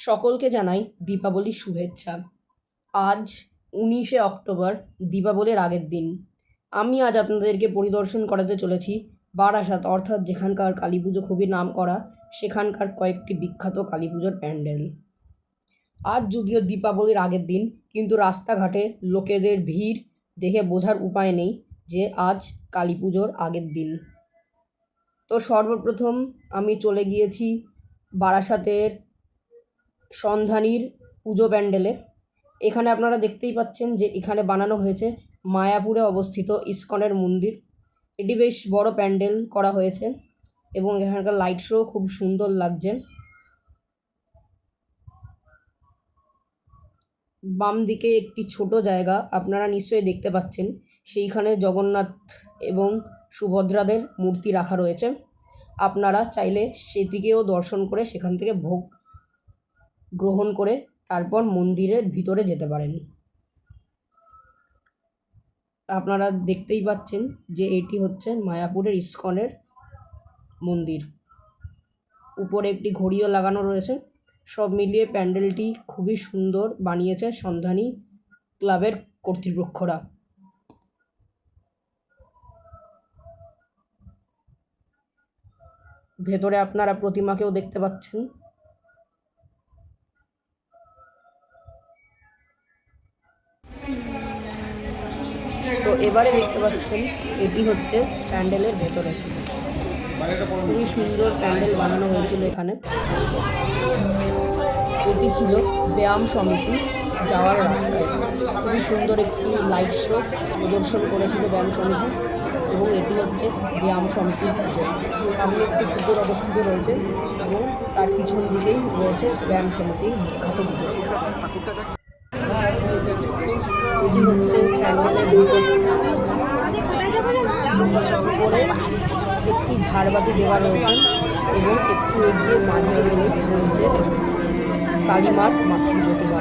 সকলকে জানাই দীপাবলির শুভেচ্ছা। আজ 19শে অক্টোবর, দীপাবলির আগের দিন। আমি আজ আপনাদেরকে পরিদর্শন করাতে চলেছি বারাসাত, অর্থাৎ যেখানকার কালী পুজো খুবই নামকরা, সেখানকার কয়েকটি বিখ্যাত কালী পুজোর প্যান্ডেল। আজ যদিও দীপাবলির আগের দিন, কিন্তু রাস্তাঘাটে লোকেদের ভিড় দেখে বোঝার উপায় নেই যে আজ কালী পুজোর আগের দিন। তো সর্বপ্রথম আমি চলে গিয়েছি বারাসাতের সন্ধানীর পুজো প্যান্ডেলে। এখানে আপনারা দেখতেই পাচ্ছেন যে এখানে বানানো হয়েছে মায়াপুরে অবস্থিত ইস্কনের মন্দির। এটি বেশ বড় প্যান্ডেল করা হয়েছে এবং এখানকার লাইট শো খুব সুন্দর লাগছে। বাম দিকে একটি ছোট জায়গা আপনারা নিশ্চয়ই দেখতে পাচ্ছেন, সেইখানে জগন্নাথ এবং সুভদ্রাদের মূর্তি রাখা রয়েছে। আপনারা চাইলে সেটিকেও দর্শন করে সেখান থেকে ভোগ গ্রহণ করে তারপর মন্দিরের ভিতরে যেতে পারেন। আপনারা দেখতেই পাচ্ছেন যে এটি হচ্ছে মায়াপুরের ইস্কনের মন্দির। উপরে একটি ঘড়িও লাগানো রয়েছে। সব মিলিয়ে প্যান্ডেলটি খুবই সুন্দর বানিয়েছে সন্ধানী ক্লাবের কর্তৃপক্ষরা। ভেতরে আপনারা প্রতিমাকেও দেখতে পাচ্ছেন। তো এবারে দেখতে পাচ্ছেন এটি হচ্ছে প্যান্ডেলের ভেতরে। খুবই সুন্দর প্যান্ডেল বানানো হয়েছিল এখানে। এটি ছিল ব্যায়াম সমিতি যাওয়ার রাস্তায়। খুবই সুন্দর একটি লাইট শো প্রদর্শন করেছিল ব্যায়াম সমিতি, এবং এটি হচ্ছে ব্যায়াম সমিতির পুজো। সামনে একটি পুকুর অবস্থিত রয়েছে এবং তার পিছন দিকেই রয়েছে ব্যায়াম সমিতির বিখ্যাত পুজো। এটি হচ্ছে প্যান্ডেলের উপরে একটি ঝাড়বাতি দেওয়া রয়েছে এবং একটু এগিয়ে মাঝে গেলে রয়েছে কালীমার মাতৃ প্রতিমা।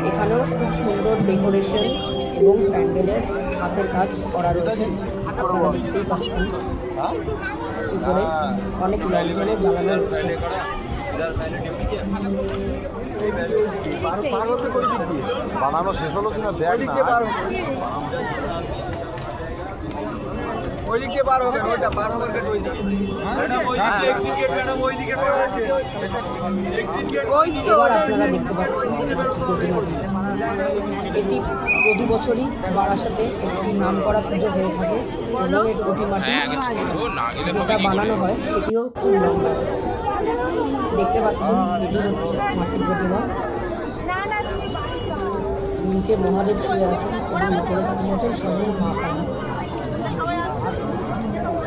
এখানেও খুব সুন্দর ডেকোরেশন এবং প্যান্ডেলের হাতের কাজ করা রয়েছে। আপনারা দেখতেই পাচ্ছেন উপরে অনেক লণ্ঠনও জ্বালানো রয়েছে। বানানো শেষ হলো কিনা দেখ না। এবার আপনারা দেখতে পাচ্ছেন মাতৃ প্রতিমাটি। এটি প্রতি বছরই বারাসাতে একটি নামকরা পুজো হয়ে থাকে এবং এই প্রতিমাটি যেটা বানানো হয় সেটিও খুব লম্বা। দেখতে পাচ্ছেন এটি হচ্ছে মাতৃ প্রতিমা। নিচে মহাদেব শুয়ে আছেন এবং উপরে দাঁড়িয়ে আছেন স্বয়ং মা কালী।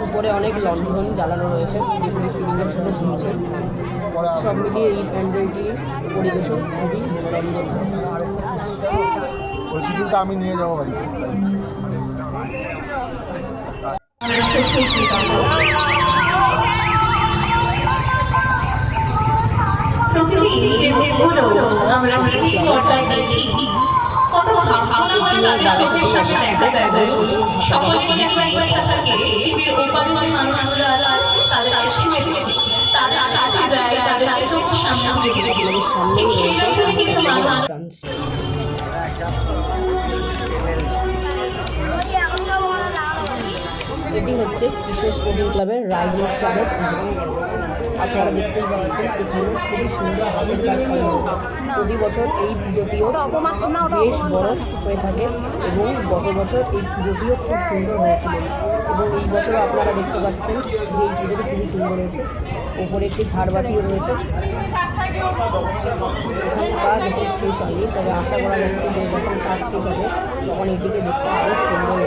উপরে অনেক লণ্ঠন জ্বালানো রয়েছে যেগুলি সিলিংয়ের সাথে ঝুলছে। সব মিলিয়ে এই প্যান্ডেলটির পরিবেশন খুবই মনোরঞ্জন। ওই কিছুটা আমি নিয়ে যাবো বাড়ি। আমরা দেখি কত ভাবনা করে তাদের চোখের সামনে দেখা যায় বলুন। সকলে মনে একবার ইচ্ছা থাকে পৃথিবীর ওপারে যে মানুষগুলো আছে তাদের আশীর্বাদ পেতে, তাদের কাছে যায়, তাদেরকে চোখের সামনে রেখে রেখে ঠিক সেই রকমই কিছু মানুষ। এটি হচ্ছে কিশোর স্পোর্টিং ক্লাবের রাইজিং স্টারের পুজো। আপনারা দেখতেই পাচ্ছেন এখানে খুবই সুন্দর হাতের কাজ করা হয়েছে। প্রতি বছর এই পুজোটিও বেশ বড় হয়ে থাকে এবং গত বছর এই পুজোটিও খুব সুন্দর হয়েছিল, এবং এই বছরও আপনারা দেখতে পাচ্ছেন যে এই পুজোটি খুবই সুন্দর হয়েছে। ওপরে একটি ঝাড়বাতিও রয়েছে। এখানে কাজ এখন শেষ হয়নি, তবে আশা করা যাচ্ছে যে যখন কাজ শেষ হবে তখন এটিকে দেখতে আরও সুন্দর